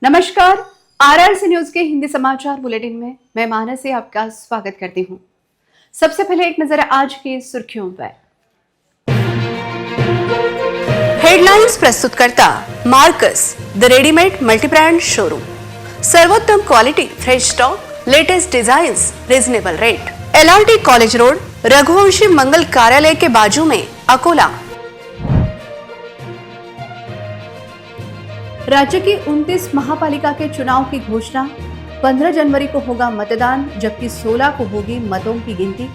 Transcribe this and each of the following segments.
नमस्कार। RRC news के हिंदी समाचार बुलेटिन में मैं मानसी आपका स्वागत करती हूं। सबसे पहले एक नजर आज की सुर्खियों पर। हेडलाइंस प्रस्तुत करता Marcus the readymade multibrand showroom. सर्वोत्तम quality, fresh stock, latest designs, reasonable rate. LRT college road, Raghuvanshi Mangal Karyalaya के बाजू में, अकोला। राज्य की 29 महापालिका के चुनाव की घोषणा। 15 जनवरी को होगा मतदान, जबकि 16 को होगी मतों की गिनती।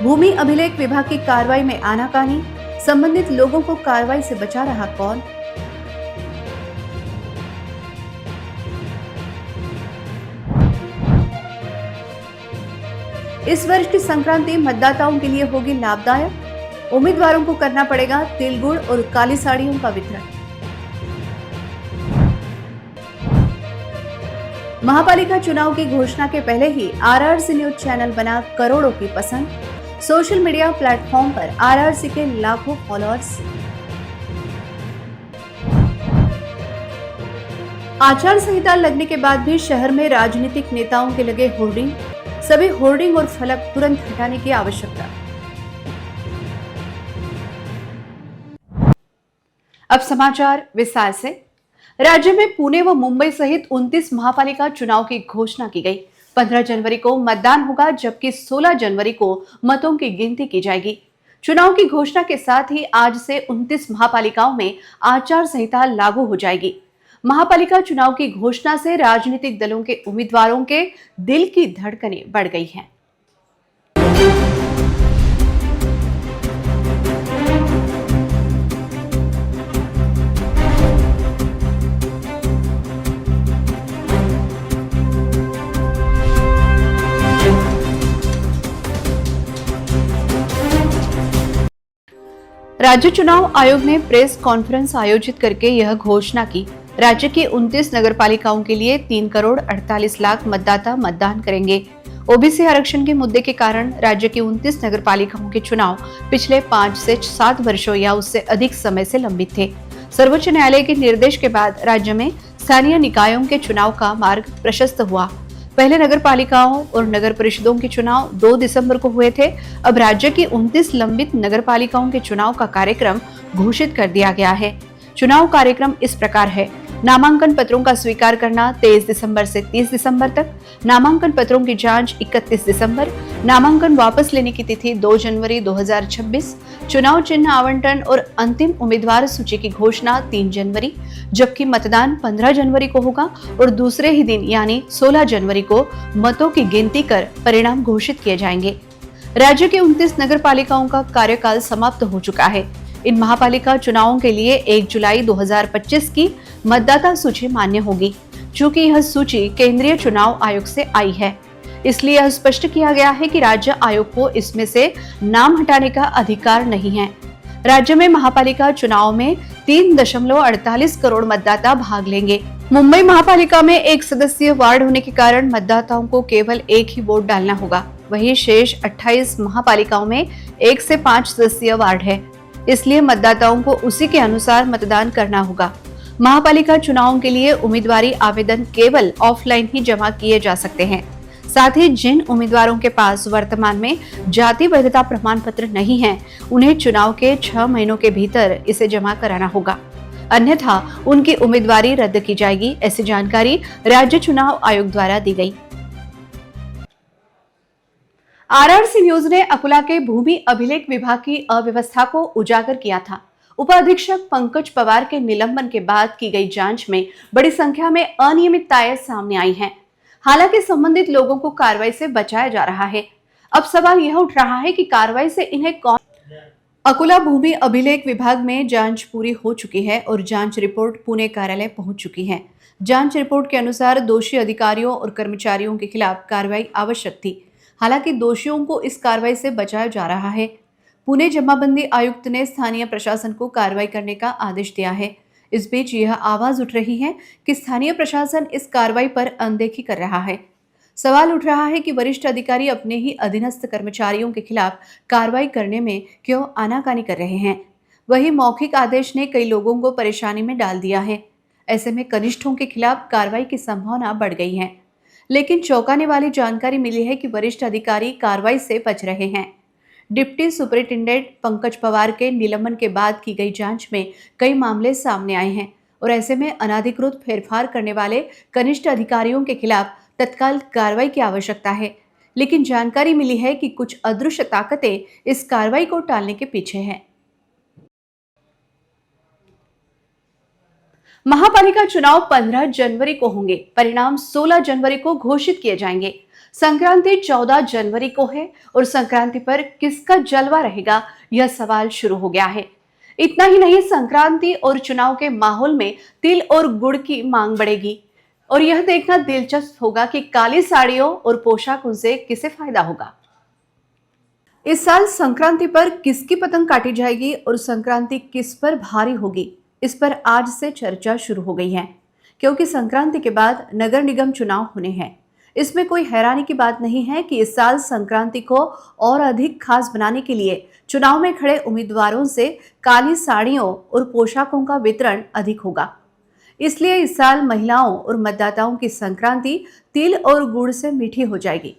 भूमि अभिलेख विभाग की कार्रवाई में आनाकानी, संबंधित लोगों को कार्रवाई से बचा रहा कौन? इस वर्ष की संक्रांति मतदाताओं के लिए होगी लाभदायक। उम्मीदवारों को करना पड़ेगा तिल गुड़ और काली साड़ियों का वितरण। महापालिका चुनाव की घोषणा के पहले ही आरआरसी न्यूज चैनल बना करोड़ों की पसंद। सोशल मीडिया प्लेटफॉर्म पर आरआरसी के लाखों फॉलोअर्स। आचार संहिता लगने के बाद भी शहर में राजनीतिक नेताओं के लगे होर्डिंग। सभी होर्डिंग और फलक तुरंत हटाने की आवश्यकता। अब समाचार विस्तार से। राज्य में पुणे व मुंबई सहित 29 महापालिका चुनाव की घोषणा की गई। 15 जनवरी को मतदान होगा, जबकि 16 जनवरी को मतों की गिनती की जाएगी। चुनाव की घोषणा के साथ ही आज से 29 महापालिकाओं में आचार संहिता लागू हो जाएगी। महापालिका चुनाव की घोषणा से राजनीतिक दलों के उम्मीदवारों के दिल की धड़कनें बढ़ गई हैं। राज्य चुनाव आयोग ने प्रेस कॉन्फ्रेंस आयोजित करके यह घोषणा की। राज्य की 29 नगरपालिकाओं के लिए 3 करोड़ 48 लाख मतदाता मतदान करेंगे। ओबीसी आरक्षण के मुद्दे के कारण राज्य की 29 नगरपालिकाओं के चुनाव पिछले 5 से 7 वर्षों या उससे अधिक समय से लंबित थे। सर्वोच्च न्यायालय के निर्देश के बाद राज्य में स्थानीय निकायों के चुनाव का मार्ग प्रशस्त हुआ। पहले नगर पालिकाओं और नगर परिषदों के चुनाव 2 दिसंबर को हुए थे। अब राज्य की 29 लंबित नगर पालिकाओं के चुनाव का कार्यक्रम घोषित कर दिया गया है। चुनाव कार्यक्रम इस प्रकार है: नामांकन पत्रों का स्वीकार करना 23 दिसंबर से 30 दिसंबर तक, नामांकन पत्रों की जांच 31 दिसंबर, नामांकन वापस लेने की तिथि 2 जनवरी 2026, चुनाव चिन्ह आवंटन और अंतिम उम्मीदवार सूची की घोषणा 3 जनवरी, जबकि मतदान 15 जनवरी को होगा और दूसरे ही दिन यानी 16 जनवरी को मतों की गिनती कर परिणाम घोषित किए जाएंगे। राज्य के 29 नगर पालिकाओं का कार्यकाल समाप्त हो चुका है। इन महापालिका चुनावों के लिए 1 जुलाई 2025 की मतदाता सूची मान्य होगी। चूंकि यह सूची केंद्रीय चुनाव आयोग से आई है, इसलिए यह स्पष्ट किया गया है कि राज्य आयोग को इसमें से नाम हटाने का अधिकार नहीं है। राज्य में महापालिका चुनाव में 3.48 करोड़ मतदाता भाग लेंगे। मुंबई महापालिका में 1 सदस्यीय वार्ड होने के कारण मतदाताओं को केवल 1 ही वोट डालना होगा। वहीं शेष 28 महापालिकाओं में 1 से 5 सदस्यीय वार्ड है, इसलिए मतदाताओं को उसी के अनुसार मतदान करना होगा। महापालिका चुनावों के लिए उम्मीदवारी आवेदन केवल ऑफलाइन ही जमा किए जा सकते हैं। साथ ही जिन उम्मीदवारों के पास वर्तमान में जाति वैधता प्रमाण पत्र नहीं है, उन्हें चुनाव के 6 महीनों के भीतर इसे जमा कराना होगा, अन्यथा उनकी उम्मीदवारी रद्द की जाएगी। ऐसी जानकारी राज्य चुनाव आयोग द्वारा दी गई। आरआरसी न्यूज ने अकोला के भूमि अभिलेख विभाग की अव्यवस्था को उजागर किया था। उपाधीक्षक पंकज पवार के निलंबन के बाद की गई जांच में बड़ी संख्या में अनियमितताएं सामने आई हैं। हालांकि संबंधित लोगों को कार्रवाई से बचाया जा रहा है। अब सवाल यह उठ रहा है कि कार्रवाई से इन्हें कौन। अकोला भूमि अभिलेख विभाग में जांच पूरी हो चुकी है और जांच रिपोर्ट पुणे कार्यालय पहुंच चुकी है। जांच रिपोर्ट के अनुसार दोषी अधिकारियों और कर्मचारियों के खिलाफ कार्रवाई आवश्यक थी। हालांकि दोषियों को इस कार्रवाई से बचाया जा रहा है। पुणे जमाबंदी आयुक्त ने स्थानीय प्रशासन को कार्रवाई करने का आदेश दिया है। इस बीच यह आवाज उठ रही है कि स्थानीय प्रशासन इस कार्रवाई पर अनदेखी कर रहा है। सवाल उठ रहा है कि वरिष्ठ अधिकारी अपने ही अधीनस्थ कर्मचारियों के खिलाफ कार्रवाई करने में क्यों आनाकानी कर रहे हैं। वहीं मौखिक आदेश ने कई लोगों को परेशानी में डाल दिया है। ऐसे में कनिष्ठों के खिलाफ कार्रवाई की संभावना बढ़ गई है। लेकिन चौंकाने वाली जानकारी मिली है कि वरिष्ठ अधिकारी कार्रवाई से बच रहे हैं। डिप्टी सुपरिंटेंडेंट पंकज पवार के निलंबन के बाद की गई जांच में कई मामले सामने आए हैं और ऐसे में अनाधिकृत फेरफार करने वाले कनिष्ठ अधिकारियों के खिलाफ तत्काल कार्रवाई की आवश्यकता है। लेकिन जानकारी मिली है कि कुछ अदृश्य ताकतें इस कार्रवाई को टालने के पीछे हैं। महापालिका चुनाव 15 जनवरी को होंगे, परिणाम 16 जनवरी को घोषित किए जाएंगे। संक्रांति 14 जनवरी को है और संक्रांति पर किसका जलवा रहेगा, यह सवाल शुरू हो गया है। इतना ही नहीं, संक्रांति और चुनाव के माहौल में तिल और गुड़ की मांग बढ़ेगी और यह देखना दिलचस्प होगा कि काली साड़ियों और पोशाकों से किसे फायदा होगा। इस साल संक्रांति पर किसकी पतंग काटी जाएगी और संक्रांति किस पर भारी होगी, इस पर आज से चर्चा शुरू हो गई है, क्योंकि संक्रांति के बाद नगर निगम चुनाव होने हैं। इसमें कोई हैरानी की बात नहीं है कि इस साल संक्रांति को और अधिक खास बनाने के लिए चुनाव में खड़े उम्मीदवारों से काली साड़ियों और पोशाकों का वितरण अधिक होगा। इसलिए इस साल महिलाओं और मतदाताओं की संक्रांति तिल और गुड़ से मीठी हो जाएगी।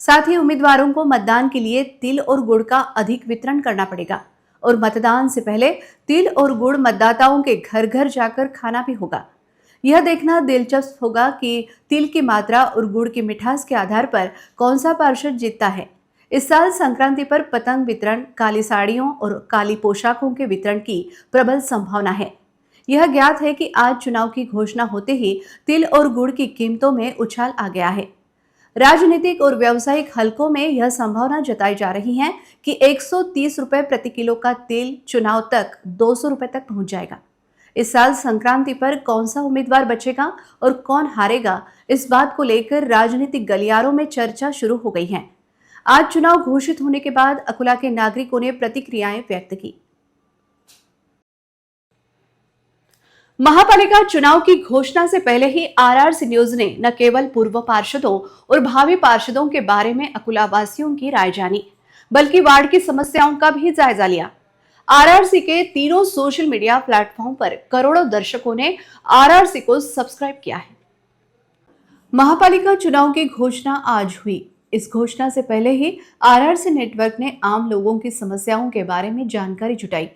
साथ ही उम्मीदवारों को मतदान के लिए तिल और गुड़ का अधिक वितरण करना पड़ेगा और मतदान से पहले तिल और गुड़ मतदाताओं के घर घर जाकर खाना भी होगा। यह देखना दिलचस्प होगा कि तिल की मात्रा और गुड़ की मिठास के आधार पर कौन सा पार्षद जीतता है। इस साल संक्रांति पर पतंग वितरण, काली साड़ियों और काली पोशाकों के वितरण की प्रबल संभावना है। यह ज्ञात है कि आज चुनाव की घोषणा होते ही तिल और गुड़ की कीमतों में उछाल आ गया है। राजनीतिक और व्यावसायिक हलकों में यह संभावना जताई जा रही है कि 130 रुपए प्रति किलो का तेल चुनाव तक 200 रुपए तक पहुंच जाएगा। इस साल संक्रांति पर कौन सा उम्मीदवार बचेगा और कौन हारेगा, इस बात को लेकर राजनीतिक गलियारों में चर्चा शुरू हो गई है। आज चुनाव घोषित होने के बाद अकोला के नागरिकों ने प्रतिक्रियाएं व्यक्त की। महापालिका चुनाव की घोषणा से पहले ही आरआरसी न्यूज ने न केवल पूर्व पार्षदों और भावी पार्षदों के बारे में अकोला वासियों की राय जानी, बल्कि वार्ड की समस्याओं का भी जायजा लिया। आरआरसी के तीनों सोशल मीडिया प्लेटफॉर्म पर करोड़ों दर्शकों ने आरआरसी को सब्सक्राइब किया है। महापालिका चुनाव की घोषणा आज हुई। इस घोषणा से पहले ही आरआरसी नेटवर्क ने आम लोगों की समस्याओं के बारे में जानकारी जुटाई।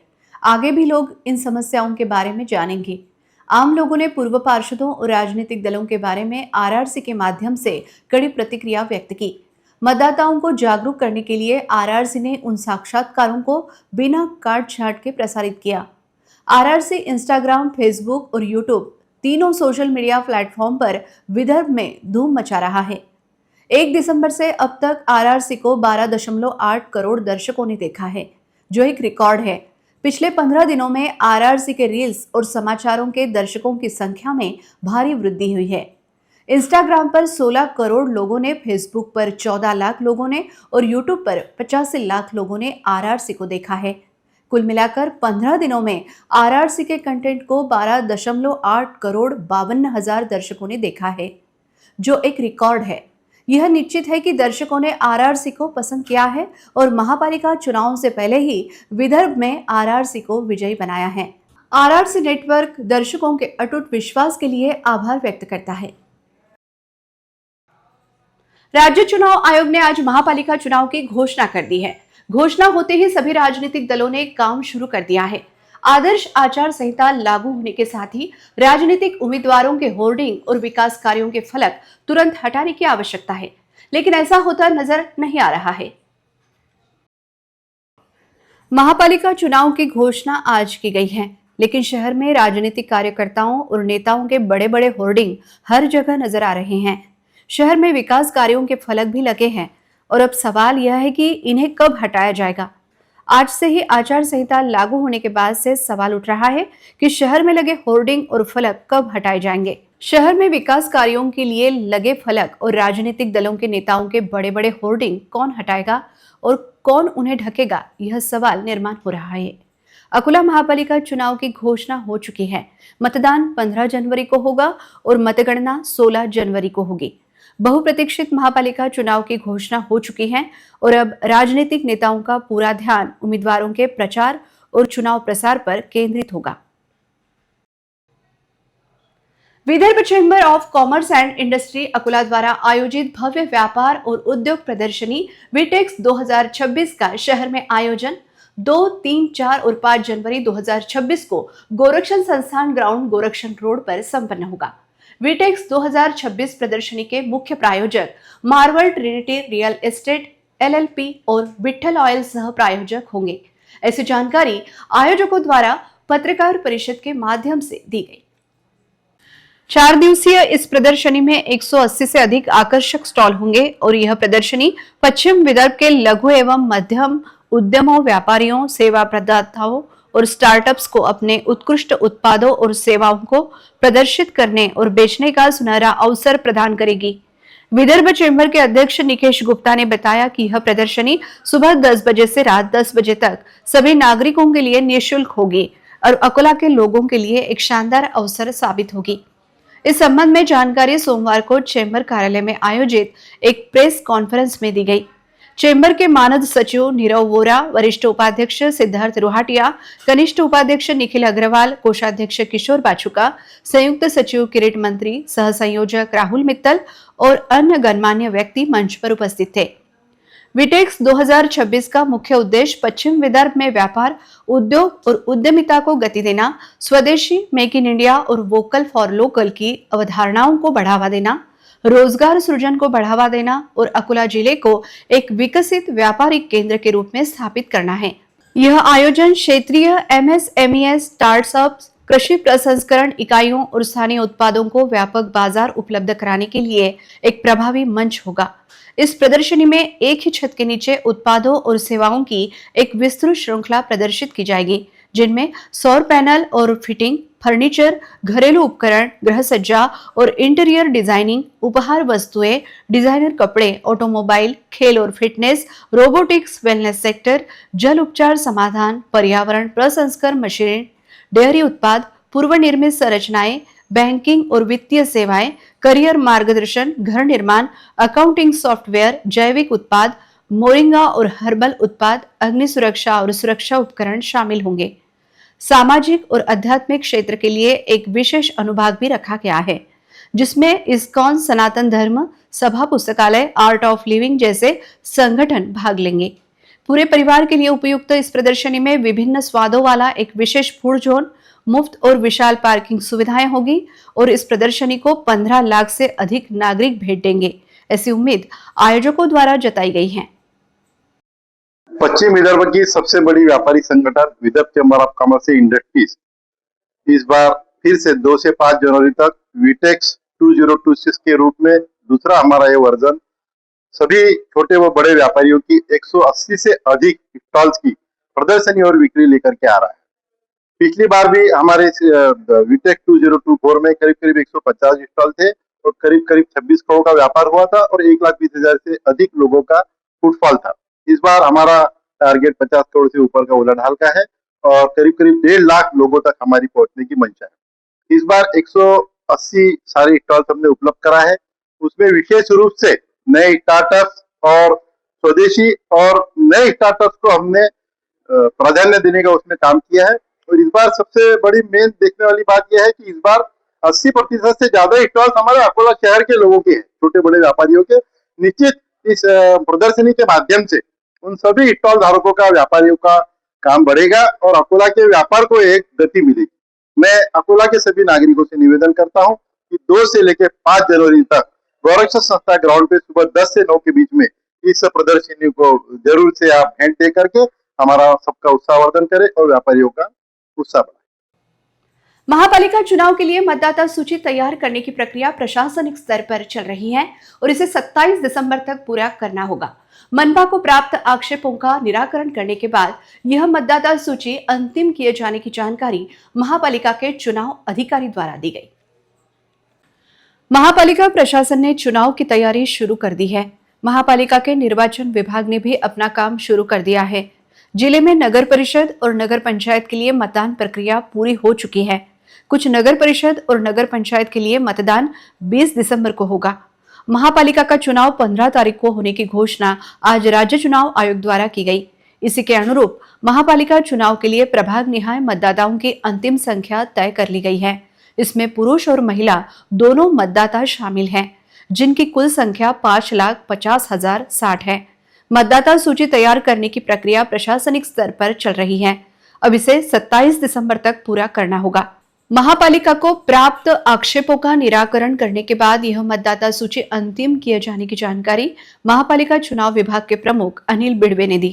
आगे भी लोग इन समस्याओं के बारे में जानेंगे। आम लोगों ने पूर्व पार्षदों और राजनीतिक दलों के बारे में आरआरसी के माध्यम से कड़ी प्रतिक्रिया व्यक्त की। मतदाताओं को जागरूक करने के लिए आरआरसी ने उन साक्षात्कारों को बिना काट छांट के प्रसारित किया। आरआरसी इंस्टाग्राम, फेसबुक और यूट्यूब तीनों सोशल मीडिया प्लेटफॉर्म पर विदर्भ में धूम मचा रहा है। 1 दिसंबर से अब तक आरआरसी को 12.8 करोड़ दर्शकों ने देखा है, जो एक रिकॉर्ड है। पिछले 15 दिनों में आरआरसी के रील्स और समाचारों के दर्शकों की संख्या में भारी वृद्धि हुई है। इंस्टाग्राम पर 16 करोड़ लोगों ने, फेसबुक पर 14 लाख लोगों ने और यूट्यूब पर 85 लाख लोगों ने आरआरसी को देखा है। कुल मिलाकर 15 दिनों में आरआरसी के कंटेंट को 12.8 करोड़ 52 हजार दर्शकों ने देखा है, जो एक रिकॉर्ड है। यह निश्चित है कि दर्शकों ने आरआरसी को पसंद किया है और महापालिका चुनाव से पहले ही विदर्भ में आरआरसी को विजयी बनाया है। आरआरसी नेटवर्क दर्शकों के अटूट विश्वास के लिए आभार व्यक्त करता है। राज्य चुनाव आयोग ने आज महापालिका चुनाव की घोषणा कर दी है। घोषणा होते ही सभी राजनीतिक दलों ने काम शुरू कर दिया है। आदर्श आचार संहिता लागू होने के साथ ही राजनीतिक उम्मीदवारों के होर्डिंग और विकास कार्यों के फलक तुरंत हटाने की आवश्यकता है, लेकिन ऐसा होता नजर नहीं आ रहा है। महापालिका चुनाव की घोषणा आज की गई है, लेकिन शहर में राजनीतिक कार्यकर्ताओं और नेताओं के बड़े बड़े होर्डिंग हर जगह नजर आ रहे हैं। शहर में विकास कार्यों के फलक भी लगे हैं और अब सवाल यह है कि इन्हें कब हटाया जाएगा। आज से ही आचार संहिता लागू होने के बाद से सवाल उठ रहा है कि शहर में लगे होर्डिंग और फलक कब हटाए जाएंगे। शहर में विकास कार्यों के लिए लगे फलक और राजनीतिक दलों के नेताओं के बड़े बड़े होर्डिंग कौन हटाएगा और कौन उन्हें ढकेगा, यह सवाल निर्माण हो रहा है। अकोला महापालिका चुनाव की घोषणा हो चुकी है। मतदान 15 जनवरी को होगा और मतगणना 16 जनवरी को होगी। बहुप्रतीक्षित महापालिका चुनाव की घोषणा हो चुकी है और अब राजनीतिक नेताओं का पूरा ध्यान उम्मीदवारों के प्रचार और चुनाव प्रसार पर केंद्रित होगा। Vidarbha chamber of commerce and industry Akola द्वारा आयोजित भव्य व्यापार और उद्योग प्रदर्शनी विटेक्स 2026 का शहर में आयोजन 2, 3, 4 और 5 जनवरी 2026 को गोरक्षण संस्थान ग्राउंड गोरक्षण रोड पर संपन्न होगा। विटेक्स 2026 प्रदर्शनी के मुख्य प्रायोजक Marvel Trinity real estate LLP और विठल ऑयल सह प्रायोजक होंगे। ऐसी जानकारी आयोजकों द्वारा पत्रकार परिषद के माध्यम से दी गई। 4 दिवसीय इस प्रदर्शनी में 180 से अधिक आकर्षक स्टॉल होंगे और यह प्रदर्शनी पश्चिम विदर्भ के लघु एवं मध्यम उद्यमों, व्यापारियों, सेवा प्रदाताओं और स्टार्टअप्स को अपने उत्कृष्ट उत्पादों और सेवाओं को प्रदर्शित करने और बेचने का सुनहरा अवसर प्रदान करेगी। विदर्भ चैम्बर के अध्यक्ष निकेश गुप्ता ने बताया कि यह प्रदर्शनी सुबह 10 बजे से रात 10 बजे तक सभी नागरिकों के लिए निःशुल्क होगी और अकोला के लोगों के लिए एक शानदार अवसर साबित होगी। इस संबंध में जानकारी सोमवार को चैम्बर कार्यालय में आयोजित एक प्रेस कॉन्फ्रेंस में दी गई। चैम्बर के मानद सचिव नीरव वोरा, वरिष्ठ उपाध्यक्ष सिद्धार्थ रोहाटिया, कनिष्ठ उपाध्यक्ष निखिल अग्रवाल, कोषाध्यक्ष किशोर बाचुका, संयुक्त सचिव किरीट मंत्री, सह संयोजक राहुल मित्तल और अन्य गणमान्य व्यक्ति मंच पर उपस्थित थे। विटेक्स 2026 का मुख्य उद्देश्य पश्चिम विदर्भ में व्यापार, उद्योग और उद्यमिता को गति देना, स्वदेशी, मेक इन इंडिया और वोकल फॉर लोकल की अवधारणाओं को बढ़ावा देना, रोजगार सृजन को बढ़ावा देना और अकोला जिले को एक विकसित व्यापारिक केंद्र के रूप में स्थापित करना है। यह आयोजन क्षेत्रीय MSMEs, स्टार्टअप्स, कृषि प्रसंस्करण इकाइयों और स्थानीय उत्पादों को व्यापक बाजार उपलब्ध कराने के लिए एक प्रभावी मंच होगा। इस प्रदर्शनी में एक ही छत के नीचे उत्पादों और सेवाओं की एक विस्तृत श्रृंखला प्रदर्शित की जाएगी, जिनमें सौर पैनल और फिटिंग, फर्नीचर, घरेलू उपकरण, गृह सज्जा और इंटीरियर डिजाइनिंग, उपहार वस्तुएं, डिजाइनर कपड़े, ऑटोमोबाइल, खेल और फिटनेस, रोबोटिक्स, वेलनेस सेक्टर, जल उपचार समाधान, पर्यावरण प्रसंस्करण मशीन, डेयरी उत्पाद, पूर्व निर्मित संरचनाएं, बैंकिंग और वित्तीय सेवाएं, करियर मार्गदर्शन, घर निर्माण, अकाउंटिंग सॉफ्टवेयर, जैविक उत्पाद, मोरिंगा और हर्बल उत्पाद, अग्नि सुरक्षा और सुरक्षा उपकरण शामिल होंगे। सामाजिक और आध्यात्मिक क्षेत्र के लिए एक विशेष अनुभाग भी रखा गया है, जिसमें इस्कॉन, सनातन धर्म सभा, पुस्तकालय, आर्ट ऑफ लिविंग जैसे संगठन भाग लेंगे। पूरे परिवार के लिए उपयुक्त इस प्रदर्शनी में विभिन्न स्वादों वाला एक विशेष फूड जोन, मुफ्त और विशाल पार्किंग सुविधाएं होगी और इस प्रदर्शनी को 15 लाख से अधिक नागरिक भेंट देंगे, ऐसी उम्मीद आयोजकों द्वारा जताई गई है। पश्चिम विदर्भ की सबसे बड़ी व्यापारी संगठन Vidarbha chamber of commerce industries इस बार फिर से 2 से 5 जनवरी तक विटेक्स 2026 के रूप में दूसरा हमारा ये वर्जन सभी छोटे व बड़े व्यापारियों की 180 से अधिक स्टॉल्स की प्रदर्शनी और बिक्री लेकर के आ रहा है। पिछली बार भी हमारे विटेक 2024 में करीब करीब 150 स्टॉल थे और करीब करीब 26 करोड़ का व्यापार हुआ था और 1,20,000 से अधिक लोगों का फुटफॉल था। इस बार हमारा टारगेट 50 करोड़ से ऊपर का उलाढाल का है और करीब करीब 1.5 लाख लोगों तक हमारी पहुंचने की मंशा है। इस बार 180 सारे स्टॉल हमने उपलब्ध करा है। उसमें विशेष रूप से नए स्टार्टअप्स और स्वदेशी और नए स्टार्टअप्स को हमने प्राधान्य देने का उसमें काम किया है। और इस बार सबसे बड़ी मेन देखने वाली बात यह है कि इस बार 80% से ज्यादा स्टॉल्स हमारे अकोला शहर के लोगों के हैं, छोटे बड़े व्यापारियों के। निश्चित इस प्रदर्शनी के माध्यम से उन सभी स्टॉल धारकों का, व्यापारियों का काम बढ़ेगा और अकोला के व्यापार को एक गति मिलेगी। मैं अकोला के सभी नागरिकों से निवेदन करता हूं कि 2 से लेकर 5 जनवरी तक गोरक्षण संस्था ग्राउंड पे सुबह 10 से 9 के बीच में इस प्रदर्शनी को जरूर से आप भेंट दे करके हमारा सबका उत्साहवर्धन करें और व्यापारियों का उत्साह बढ़ाएं। महापालिका चुनाव के लिए मतदाता सूची तैयार करने की प्रक्रिया प्रशासनिक स्तर पर चल रही है और इसे 27 दिसंबर तक पूरा करना होगा। मनपा को प्राप्त आक्षेपों का निराकरण करने के बाद यह मतदाता सूची अंतिम किए जाने की जानकारी महापालिका के चुनाव अधिकारी द्वारा दी गई। महापालिका प्रशासन ने चुनाव की तैयारी शुरू कर दी है। महापालिका के निर्वाचन विभाग ने भी अपना काम शुरू कर दिया है। जिले में नगर परिषद और नगर पंचायत के लिए मतदान प्रक्रिया पूरी हो चुकी है। कुछ नगर परिषद और नगर पंचायत के लिए मतदान 20 दिसंबर को होगा। महापालिका का चुनाव 15 तारीख को होने की घोषणा आज राज्य चुनाव आयोग द्वारा की गई। इसी के अनुरूप महापालिका चुनाव के लिए प्रभाग निहाय मतदाताओं की अंतिम संख्या तय कर ली गई है। इसमें पुरुष और महिला दोनों मतदाता शामिल हैं, जिनकी कुल संख्या 5,50,060 है। मतदाता सूची तैयार करने की प्रक्रिया प्रशासनिक स्तर पर चल रही है। अब इसे 27 दिसंबर तक पूरा करना होगा। महापालिका को प्राप्त आक्षेपों का निराकरण करने के बाद यह मतदाता सूची अंतिम किए जाने की जानकारी महापालिका चुनाव विभाग के प्रमुख अनिल बिड़वे ने दी।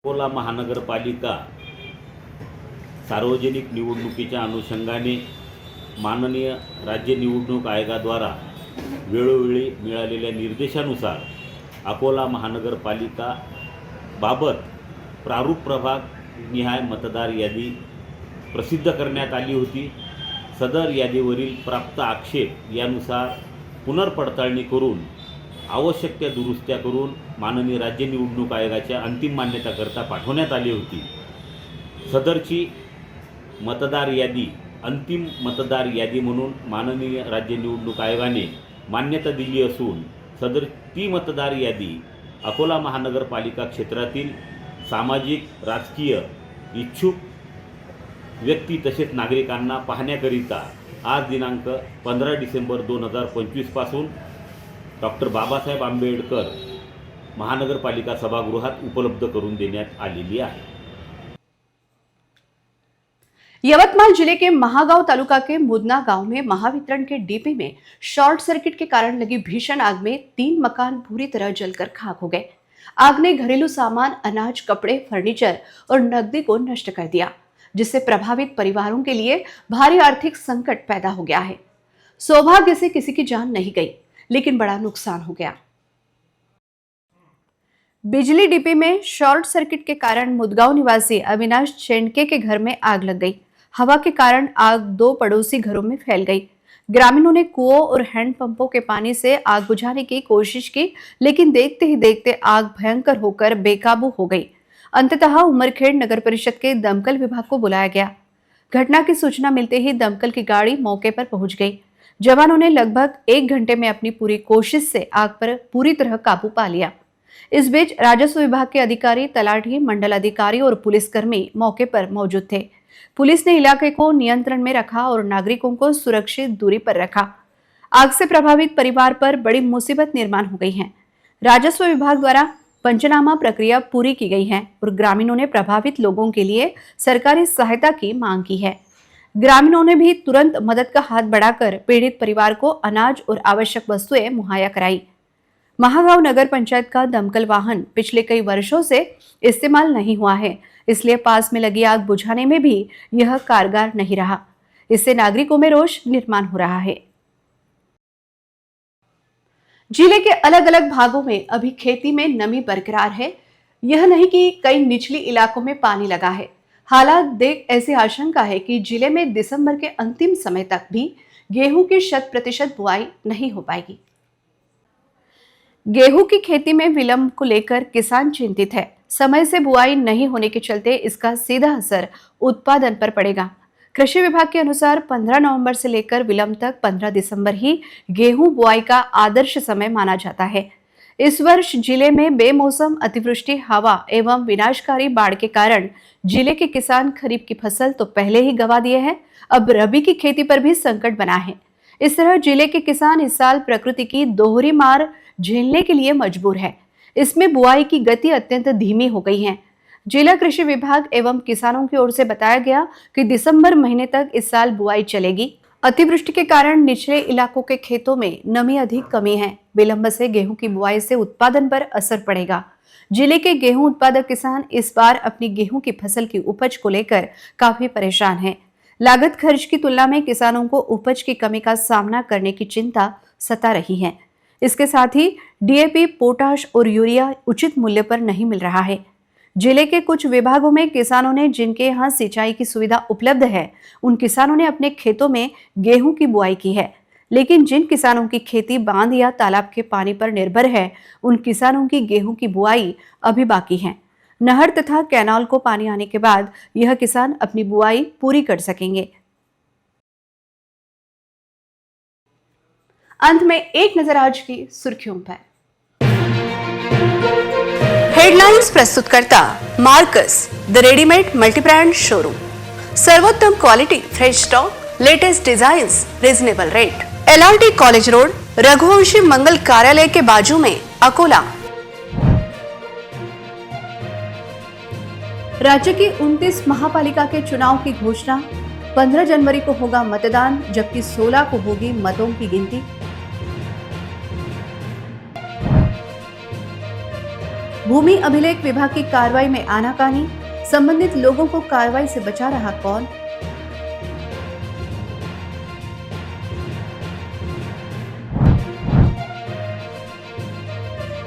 अकोला महानगरपालिका सार्वजनिक निवडणुकीच्या अनुषंगाने माननीय राज्य निवडणूक आयोगाद्वारा वेळोवेळी मिळालेल्या निर्देशानुसार अकोला महानगरपालिका बाबत प्रारूप प्रभाग निहाय मतदार यादी प्रसिद्ध करण्यात आली होती। सदर यादीवरील प्राप्त आक्षेप यानुसार पुनर्पडताळणी करून आवश्यक त्या दुरुस्त्या करून माननीय राज्य निवडणूक आयोगाच्या अंतिम मान्यताकरता पाठवण्यात आली होती। सदरची मतदार यादी अंतिम मतदार यादी म्हणून माननीय राज्य निवडणूक आयोगाने मान्यता दिली असून सदर ती मतदार यादी अकोला महानगरपालिका क्षेत्रातील सामाजिक राजकीय इच्छुक व्यक्ती तसेच नागरिकांना पाहण्याकरिता आज दिनांक 15 डिसेंबर 2025 पासून डॉक्टर बाबासाहेब आंबेडकर महानगरपालिका सभागृहात उपलब्ध करून देण्यात आलेली आहे। यवतमाल जिले के महागांव तालुका के मुदना गांव में महावितरण के डीपी में शॉर्ट सर्किट के कारण लगी भीषण आग में 3 मकान पूरी तरह जलकर खाक हो गए। आग ने घरेलू सामान, अनाज, कपड़े, फर्नीचर और नकदी को नष्ट कर दिया, जिससे प्रभावित परिवारों के लिए भारी आर्थिक संकट पैदा हो गया है। सौभाग्य से किसी की जान नहीं गई, लेकिन बड़ा नुकसान हो गया। बिजली डीपी में शॉर्ट सर्किट के कारण मुदगांव निवासी अविनाश चेंडके के घर में आग लग गई। हवा के कारण आग 2 पड़ोसी घरों में फैल गई। ग्रामीणों ने कुओं और हैंडपंपों के पानी से आग बुझाने की कोशिश की, लेकिन देखते ही देखते आग भयंकर होकर बेकाबू हो गई। अंततः उमरखेड़ नगर परिषद के दमकल विभाग को बुलाया गया। घटना की सूचना मिलते ही दमकल की गाड़ी मौके पर पहुंच गई। जवानों ने लगभग 1 घंटे में अपनी पूरी कोशिश से आग पर पूरी तरह काबू पा लिया। इस बीच राजस्व विभाग के अधिकारी, तलाठी, मंडल अधिकारी और पुलिसकर्मी मौके पर मौजूद थे। पुलिस ने इलाके को नियंत्रण में रखा और नागरिकों को सुरक्षित दूरी पर रखा। आग से प्रभावित परिवार पर बड़ी मुसीबत निर्माण हो गई है। राजस्व विभाग द्वारा पंचनामा प्रक्रिया पूरी की गई है और ग्रामीणों ने प्रभावित लोगों के लिए सरकारी सहायता की मांग की है। ग्रामीणों ने भी तुरंत मदद का हाथ बढ़ाकर पीड़ित परिवार को अनाज और आवश्यक वस्तुएं मुहैया कराई। महागांव नगर पंचायत का दमकल वाहन पिछले कई वर्षों से इस्तेमाल नहीं हुआ है, इसलिए पास में लगी आग बुझाने में भी यह कारगर नहीं रहा। इससे नागरिकों में रोष निर्माण हो रहा है। जिले के अलग अलग भागों में अभी खेती में नमी बरकरार है। यह नहीं कि कई निचली इलाकों में पानी लगा है। हालात देख ऐसी आशंका है कि जिले में दिसंबर के अंतिम समय तक भी गेहूं की 100% बुआई नहीं हो पाएगी। गेहूं की खेती में विलंब को लेकर किसान चिंतित है। समय से बुआई नहीं होने के चलते इसका सीधा असर उत्पादन पर पड़ेगा। कृषि विभाग के अनुसार 15 नवंबर से लेकर विलंब तक 15 दिसंबर ही गेहूं बुआई का आदर्श समय माना जाता है। इस वर्ष जिले में बेमौसम अतिवृष्टि, हवा एवं विनाशकारी बाढ़ के कारण जिले के किसान खरीफ की फसल तो पहले ही गंवा दिए हैं, अब रबी की खेती पर भी संकट बना है। इस तरह जिले के किसान इस साल प्रकृति की दोहरी मार झेलने के लिए मजबूर है। इसमें बुआई की गति अत्यंत धीमी हो गई है। जिला कृषि विभाग एवं किसानों की ओर से बताया गया कि दिसंबर महीने तक इस साल बुआई चलेगी। अतिवृष्टि के कारण निचले इलाकों के खेतों में नमी अधिक कमी है। विलंब से गेहूं की बुआई से उत्पादन पर असर पड़ेगा। जिले के गेहूं उत्पादक किसान इस बार अपनी गेहूं की फसल की उपज को लेकर काफी परेशान हैं। लागत खर्च की तुलना में किसानों को उपज की कमी का सामना करने की चिंता सता रही है। इसके साथ ही डीएपी, पोटाश और यूरिया उचित मूल्य पर नहीं मिल रहा है। जिले के कुछ विभागों में किसानों ने जिनके यहाँ सिंचाई की सुविधा उपलब्ध है, उन किसानों ने अपने खेतों में गेहूं की बुआई की है। लेकिन जिन किसानों की खेती बांध या तालाब के पानी पर निर्भर है, उन किसानों की गेहूं की बुआई अभी बाकी है। नहर तथा कैनाल को पानी आने के बाद यह किसान अपनी बुआई पूरी कर सकेंगे। अंत में एक नजर आज की सुर्खियों पर। हेडलाइन रिलायन्स प्रस्तुत करता Marcus the readymade multibrand showroom. सर्वोत्तम quality, fresh stock, latest design, reasonable rate. LRT college road, Raghuvanshi Mangal Karyalaya के बाजू में, अकोला. राज्य की 29 महापालिका के चुनाव की घोषणा. 15 जनवरी को होगा मतदान, जबकि 16 को होगी मतों की गिनती. भूमि अभिलेख विभाग की कार्रवाई में आनाकानी, संबंधित लोगों को कार्रवाई से बचा रहा कौन?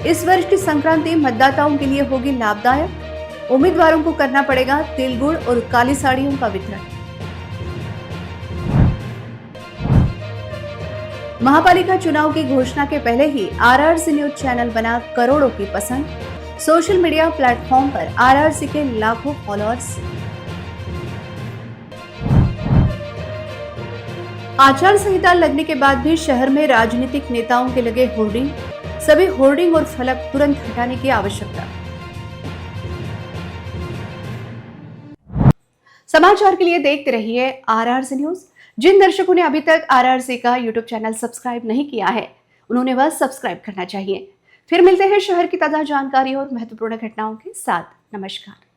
इस वर्ष की संक्रांति मतदाताओं के लिए होगी लाभदायक. उम्मीदवारों को करना पड़ेगा तिल गुड़ और काली साड़ियों का वितरण. महापालिका चुनाव की घोषणा के पहले ही RRC न्यूज चैनल बना करोड़ों की पसंद. सोशल मीडिया प्लेटफॉर्म पर RRC के लाखों फॉलोअर्स. आचार संहिता लगने के बाद भी शहर में राजनीतिक नेताओं के लगे होर्डिंग. सभी होर्डिंग और फलक तुरंत हटाने की आवश्यकता. समाचार के लिए देखते रहिए RRC न्यूज. जिन दर्शकों ने अभी तक RRC का YouTube चैनल सब्सक्राइब नहीं किया है, उन्होंने बस सब्सक्राइब करना चाहिए. फिर मिलते हैं शहर की ताजा जानकारी और महत्वपूर्ण घटनाओं के साथ. नमस्कार.